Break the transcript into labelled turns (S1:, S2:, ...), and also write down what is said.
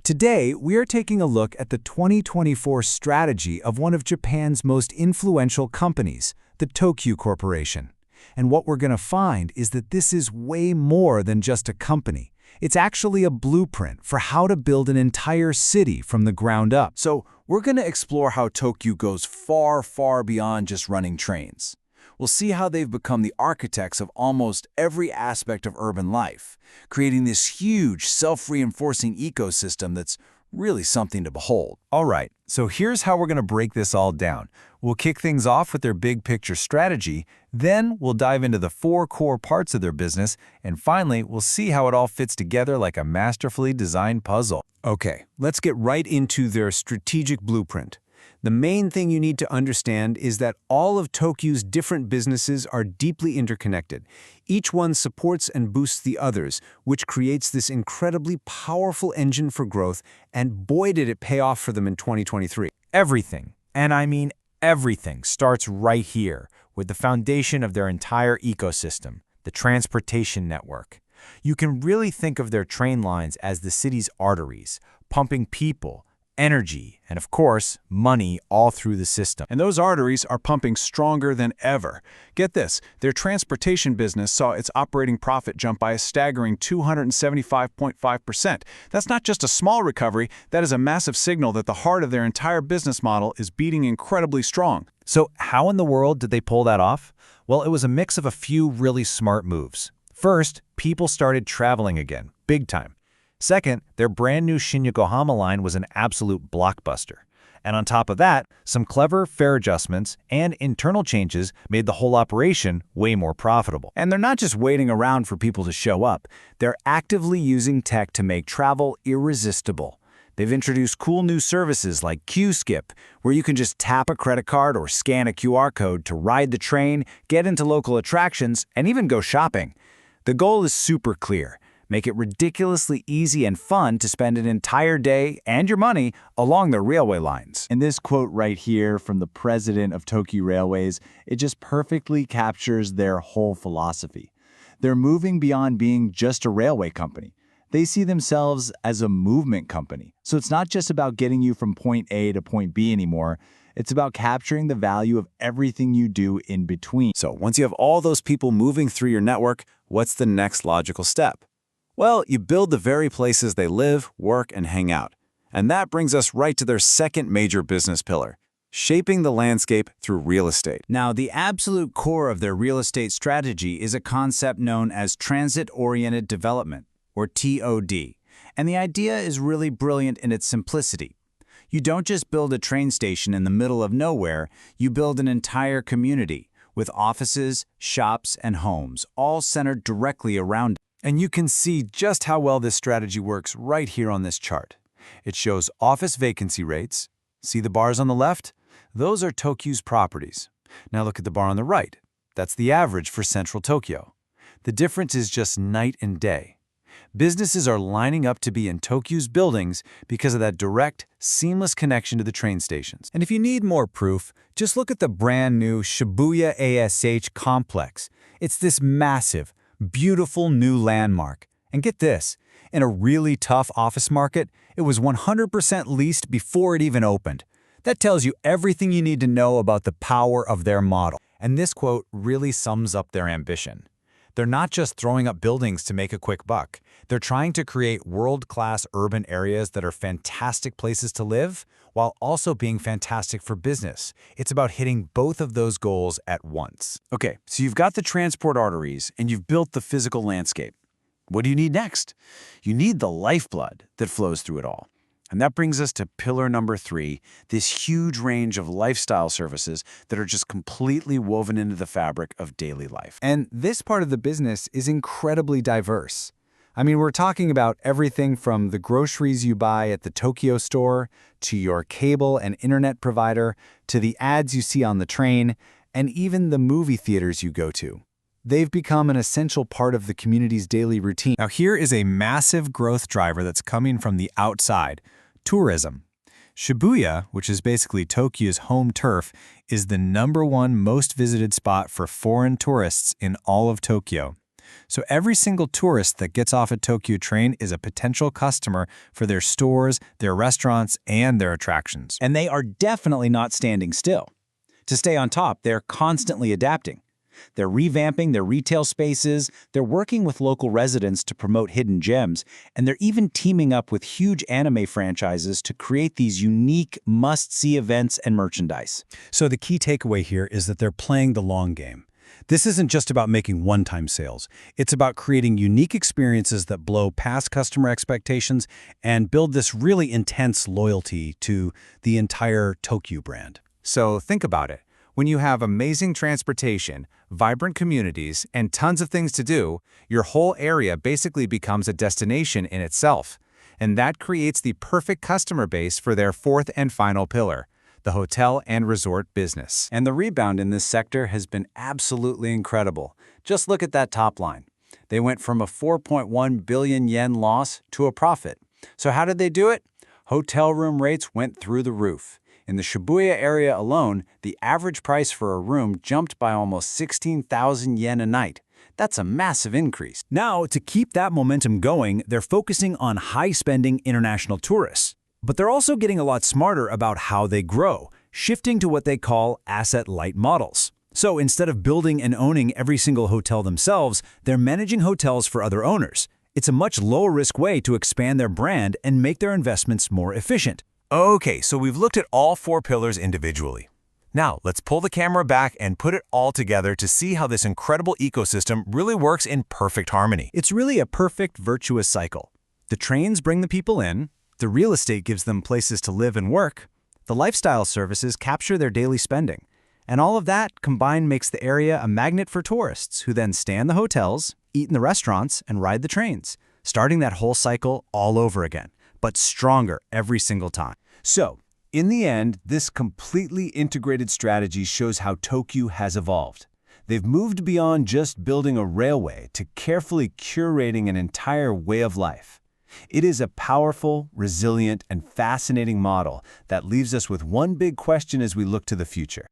S1: Today, we are taking a look at the 2024 strategy of one of Japan's most influential companies, the Tokyu Corporation. And what we're going to find is that this is way more than just a company. It's actually a blueprint for how to build an entire city from the ground up.
S2: So we're going to explore how Tokyu goes far, far beyond just running trains. We'll see how they've become the architects of almost every aspect of urban life, creating this huge, self-reinforcing ecosystem that's really something to behold.
S1: All right, so here's how we're going to break this all down. We'll kick things off with their big picture strategy, then we'll dive into the 4 core parts of their business, and finally, we'll see how it all fits together like a masterfully designed puzzle. Okay, let's get right into their strategic blueprint. The main thing you need to understand is that all of Tokyu's different businesses are deeply interconnected. Each one supports and boosts the others, which creates this incredibly powerful engine for growth, and boy did it pay off for them in 2023.
S3: Everything, and I mean everything, starts right here with the foundation of their entire ecosystem, the transportation network. You can really think of their train lines as the city's arteries, pumping people, energy, and of course, money all through the system.
S4: And those arteries are pumping stronger than ever. Get this, their transportation business saw its operating profit jump by a staggering 275.5%. That's not just a small recovery, that is a massive signal that the heart of their entire business model is beating incredibly strong.
S3: So how in the world did they pull that off? Well, it was a mix of a few really smart moves. First, people started traveling again, big time. Second, their brand new Shin-Yokohama Line was an absolute blockbuster. And on top of that, some clever fare adjustments and internal changes made the whole operation way more profitable.
S2: And they're not just waiting around for people to show up. They're actively using tech to make travel irresistible. They've introduced cool new services like Q-Skip, where you can just tap a credit card or scan a QR code to ride the train, get into local attractions, and even go shopping. The goal is super clear. Make it ridiculously easy and fun to spend an entire day and your money along the railway lines.
S5: And this quote right here from the president of Tokyu Railways, it just perfectly captures their whole philosophy. They're moving beyond being just a railway company. They see themselves as a movement company. So it's not just about getting you from point A to point B anymore. It's about capturing the value of everything you do in between.
S2: So once you have all those people moving through your network, what's the next logical step? Well, you build the very places they live, work, and hang out. And that brings us right to their second major business pillar, shaping the landscape through real estate.
S1: Now, the absolute core of their real estate strategy is a concept known as transit-oriented development, or TOD. And the idea is really brilliant in its simplicity. You don't just build a train station in the middle of nowhere, you build an entire community with offices, shops, and homes, all centered directly around it.
S3: And you can see just how well this strategy works right here on this chart. It shows office vacancy rates. See the bars on the left? Those are Tokyu's properties. Now look at the bar on the right. That's the average for central Tokyo. The difference is just night and day. Businesses are lining up to be in Tokyu's buildings because of that direct, seamless connection to the train stations. And if you need more proof, just look at the brand new Shibuya ASH complex. It's this massive, beautiful new landmark. And get this, in a really tough office market, it was 100% leased before it even opened. That tells you everything you need to know about the power of their model. And this quote really sums up their ambition. They're not just throwing up buildings to make a quick buck. They're trying to create world-class urban areas that are fantastic places to live, while also being fantastic for business. It's about hitting both of those goals at once.
S2: Okay, so you've got the transport arteries and you've built the physical landscape. What do you need next? You need the lifeblood that flows through it all. And that brings us to pillar number 3, this huge range of lifestyle services that are just completely woven into the fabric of daily life.
S1: And this part of the business is incredibly diverse. I mean, we're talking about everything from the groceries you buy at the Tokyu Store, to your cable and internet provider, to the ads you see on the train, and even the movie theaters you go to. They've become an essential part of the community's daily routine.
S3: Now here is a massive growth driver that's coming from the outside: tourism. Shibuya, which is basically Tokyu's home turf, is the #1 most visited spot for foreign tourists in all of Tokyo.
S1: So every single tourist that gets off a Tokyu train is a potential customer for their stores, their restaurants, and their attractions.
S2: And they are definitely not standing still. To stay on top, they're constantly adapting. They're revamping their retail spaces, they're working with local residents to promote hidden gems, and they're even teaming up with huge anime franchises to create these unique, must-see events and merchandise.
S3: So the key takeaway here is that they're playing the long game. This isn't just about making one-time sales. It's about creating unique experiences that blow past customer expectations and build this really intense loyalty to the entire Tokyu brand.
S1: So think about it. When you have amazing transportation, vibrant communities, and tons of things to do, your whole area basically becomes a destination in itself. And that creates the perfect customer base for their fourth and final pillar, the hotel and resort business.
S2: And the rebound in this sector has been absolutely incredible. Just look at that top line. They went from a 4.1 billion yen loss to a profit. So how did they do it? Hotel room rates went through the roof. In the Shibuya area alone, the average price for a room jumped by almost 16,000 yen a night. That's a massive increase.
S3: Now, to keep that momentum going, they're focusing on high-spending international tourists. But they're also getting a lot smarter about how they grow, shifting to what they call asset-light models. So instead of building and owning every single hotel themselves, they're managing hotels for other owners. It's a much lower-risk way to expand their brand and make their investments more efficient.
S1: Okay, so we've looked at all four pillars individually. Now, let's pull the camera back and put it all together to see how this incredible ecosystem really works in perfect harmony.
S3: It's really a perfect virtuous cycle. The trains bring the people in, the real estate gives them places to live and work, the lifestyle services capture their daily spending, and all of that combined makes the area a magnet for tourists who then stay in the hotels, eat in the restaurants, and ride the trains, starting that whole cycle all over again, but stronger every single time.
S1: So, in the end, this completely integrated strategy shows how Tokyu has evolved. They've moved beyond just building a railway to carefully curating an entire way of life. It is a powerful, resilient, and fascinating model that leaves us with one big question as we look to the future.